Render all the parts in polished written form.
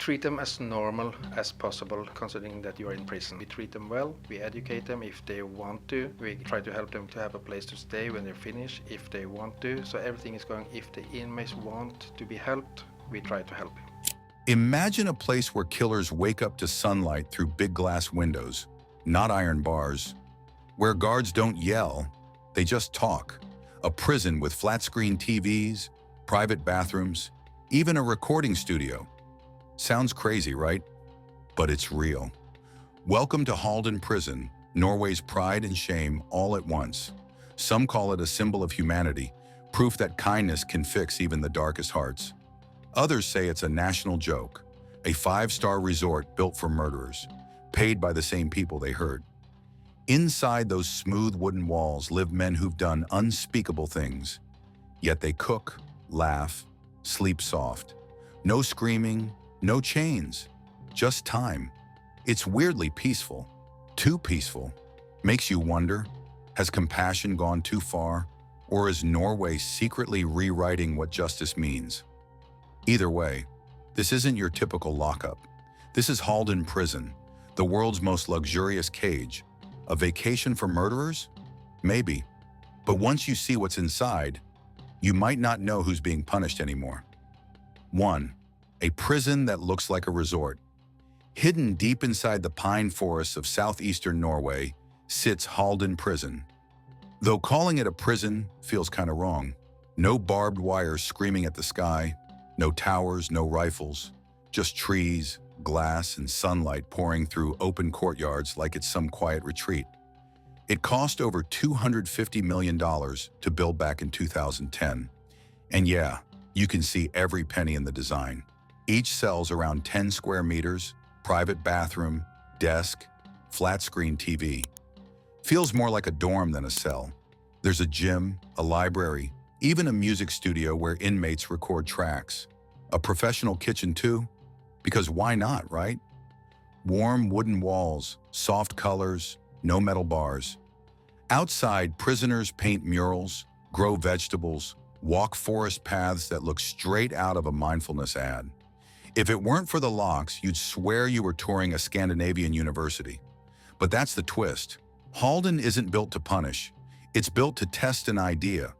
treat them as normal as possible, considering that you are in prison. We treat them well, we educate them if they want to. We try to help them to have a place to stay when they're finished, if they want to. So everything is going, if the inmates want to be helped, we try to help. Imagine a place where killers wake up to sunlight through big glass windows, not iron bars. Where guards don't yell, they just talk. A prison with flat-screen TVs, private bathrooms, even a recording studio. Sounds crazy, right? But it's real. Welcome to Halden Prison, Norway's pride and shame all at once. Some call it a symbol of humanity, proof that kindness can fix even the darkest hearts. Others say it's a national joke, a five-star resort built for murderers, paid by the same people they hurt. Inside those smooth wooden walls live men who've done unspeakable things. Yet they cook, laugh, sleep soft. No screaming, no chains, just time. It's weirdly peaceful, too peaceful. Makes you wonder, has compassion gone too far? Or is Norway secretly rewriting what justice means? Either way, this isn't your typical lockup. This is Halden Prison, the world's most luxurious cage. A vacation for murderers? Maybe. But once you see what's inside, you might not know who's being punished anymore. 1. A prison that looks like a resort. Hidden deep inside the pine forests of southeastern Norway sits Halden Prison. Though calling it a prison feels kind of wrong. No barbed wire screaming at the sky, no towers, no rifles, just trees, glass, and sunlight pouring through open courtyards like it's some quiet retreat. It cost over $250 million to build back in 2010. And yeah, you can see every penny in the design. Each cell's around 10 square meters, private bathroom, desk, flat-screen TV. Feels more like a dorm than a cell. There's a gym, a library, even a music studio where inmates record tracks. A professional kitchen too, because why not, right? Warm wooden walls, soft colors, no metal bars. Outside, prisoners paint murals, grow vegetables, walk forest paths that look straight out of a mindfulness ad. If it weren't for the locks, you'd swear you were touring a Scandinavian university. But that's the twist. Halden isn't built to punish. It's built to test an idea,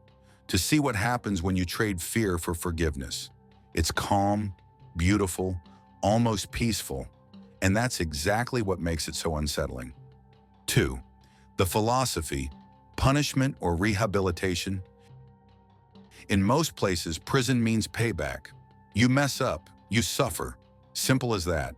to see what happens when you trade fear for forgiveness. It's calm, beautiful, almost peaceful, and that's exactly what makes it so unsettling. 2. The philosophy, punishment or rehabilitation. In most places, prison means payback. You mess up, you suffer. Simple as that.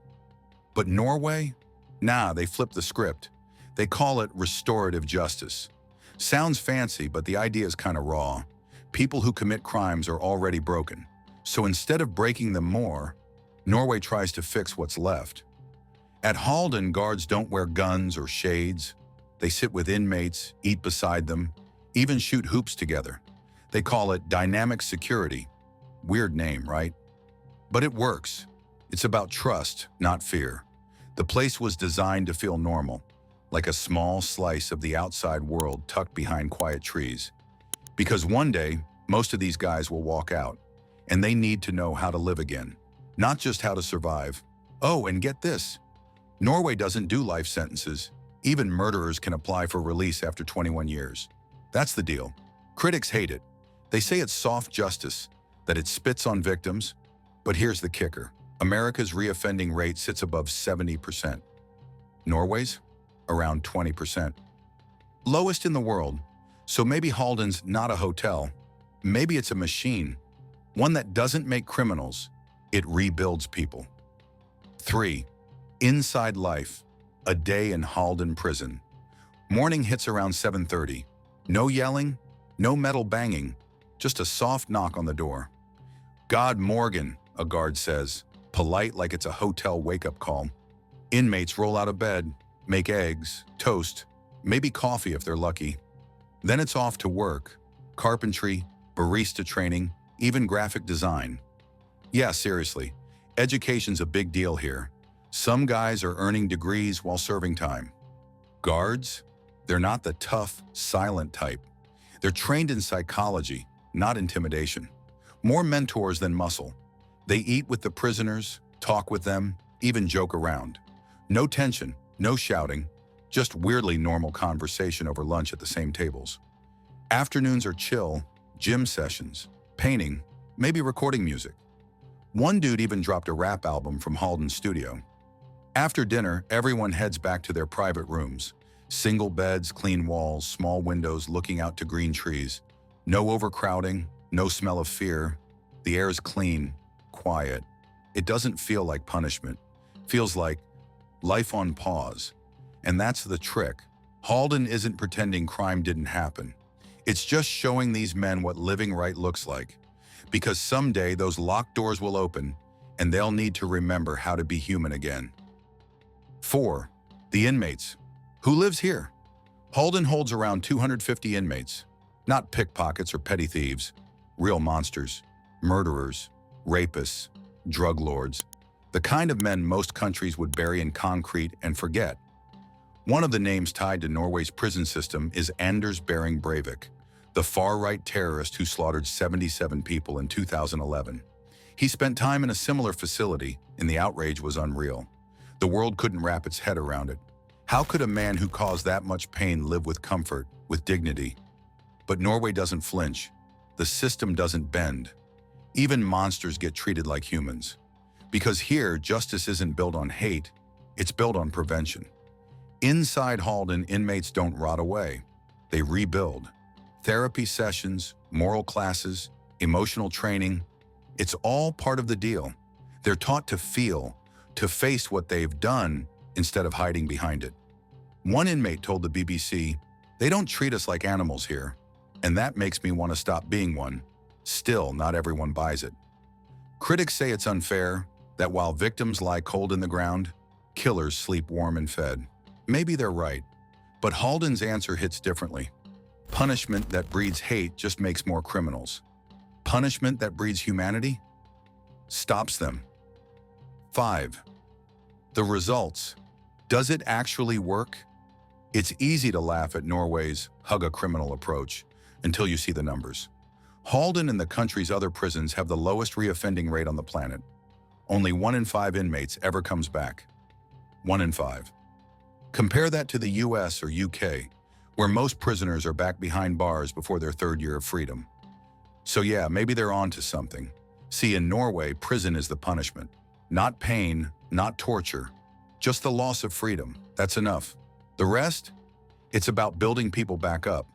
But Norway? Nah, they flip the script. They call it restorative justice. Sounds fancy, but the idea is kind of raw. People who commit crimes are already broken. So instead of breaking them more, Norway tries to fix what's left. At Halden, guards don't wear guns or shades. They sit with inmates, eat beside them, even shoot hoops together. They call it dynamic security. Weird name, right? But it works. It's about trust, not fear. The place was designed to feel normal, like a small slice of the outside world tucked behind quiet trees. Because one day, most of these guys will walk out, and they need to know how to live again, not just how to survive. Oh, and get this. Norway doesn't do life sentences. Even murderers can apply for release after 21 years. That's the deal. Critics hate it. They say it's soft justice, that it spits on victims. But here's the kicker. America's reoffending rate sits above 70%. Norway's? Around 20%. Lowest in the world. So maybe Halden's not a hotel. Maybe it's a machine. One that doesn't make criminals. It rebuilds people. 3. Inside life. A day in Halden Prison. Morning hits around 7:30. No yelling, no metal banging, just a soft knock on the door. "God Morgan," a guard says, polite like it's a hotel wake-up call. Inmates roll out of bed, make eggs, toast, maybe coffee if they're lucky. Then it's off to work. Carpentry, barista training, even graphic design. Yeah, seriously, education's a big deal here. Some guys are earning degrees while serving time. Guards? They're not the tough, silent type. They're trained in psychology, not intimidation. More mentors than muscle. They eat with the prisoners, talk with them, even joke around. No tension, no shouting, just weirdly normal conversation over lunch at the same tables. Afternoons are chill, gym sessions, painting, maybe recording music. One dude even dropped a rap album from Halden's studio. After dinner, everyone heads back to their private rooms. Single beds, clean walls, small windows looking out to green trees. No overcrowding, no smell of fear. The air is clean, quiet. It doesn't feel like punishment. Feels like life on pause. And that's the trick. Halden isn't pretending crime didn't happen. It's just showing these men what living right looks like. Because someday those locked doors will open and they'll need to remember how to be human again. 4. The inmates. Who lives here? Halden holds around 250 inmates. Not pickpockets or petty thieves. Real monsters. Murderers. Rapists. Drug lords. The kind of men most countries would bury in concrete and forget. One of the names tied to Norway's prison system is Anders Behring Breivik, the far-right terrorist who slaughtered 77 people in 2011. He spent time in a similar facility, and the outrage was unreal. The world couldn't wrap its head around it. How could a man who caused that much pain live with comfort, with dignity? But Norway doesn't flinch. The system doesn't bend. Even monsters get treated like humans. Because here, justice isn't built on hate, it's built on prevention. Inside Halden, inmates don't rot away. They rebuild. Therapy sessions, moral classes, emotional training, it's all part of the deal. They're taught to feel, to face what they've done instead of hiding behind it. One inmate told the BBC, "They don't treat us like animals here, and that makes me want to stop being one." Still, not everyone buys it. Critics say it's unfair, that while victims lie cold in the ground, killers sleep warm and fed. Maybe they're right, but Halden's answer hits differently. Punishment that breeds hate just makes more criminals. Punishment that breeds humanity stops them. 5. The results. Does it actually work? It's easy to laugh at Norway's hug a criminal approach until you see the numbers. Halden and the country's other prisons have the lowest reoffending rate on the planet. Only 1 in 5 inmates ever comes back. 1 in 5. Compare that to the US or UK, where most prisoners are back behind bars before their 3rd year of freedom. So yeah, maybe they're on to something. See, in Norway, prison is the punishment. Not pain, not torture, just the loss of freedom. That's enough. The rest? It's about building people back up.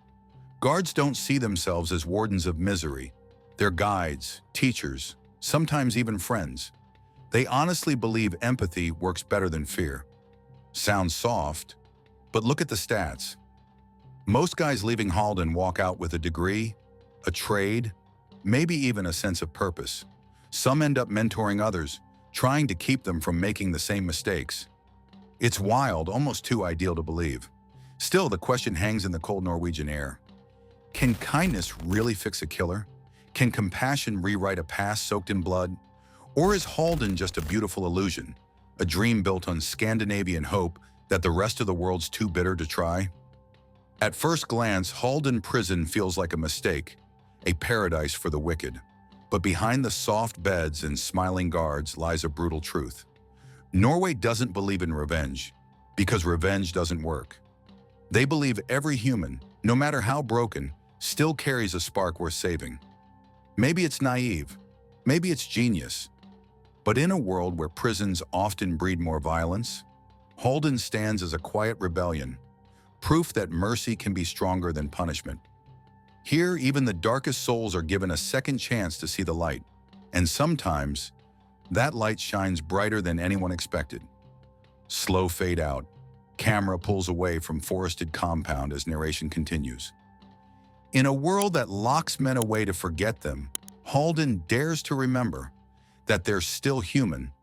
Guards don't see themselves as wardens of misery. They're guides, teachers, sometimes even friends. They honestly believe empathy works better than fear. Sounds soft, but look at the stats. Most guys leaving Halden walk out with a degree, a trade, maybe even a sense of purpose. Some end up mentoring others, trying to keep them from making the same mistakes. It's wild, almost too ideal to believe. Still, the question hangs in the cold Norwegian air. Can kindness really fix a killer? Can compassion rewrite a past soaked in blood? Or is Halden just a beautiful illusion, a dream built on Scandinavian hope that the rest of the world's too bitter to try? At first glance, Halden Prison feels like a mistake, a paradise for the wicked. But behind the soft beds and smiling guards lies a brutal truth. Norway doesn't believe in revenge, because revenge doesn't work. They believe every human, no matter how broken, still carries a spark worth saving. Maybe it's naive, maybe it's genius. But in a world where prisons often breed more violence, Halden stands as a quiet rebellion, proof that mercy can be stronger than punishment. Here, even the darkest souls are given a second chance to see the light, and sometimes that light shines brighter than anyone expected. Slow fade out. Camera pulls away from forested compound as narration continues. In a world that locks men away to forget them, Halden dares to remember that they're still human,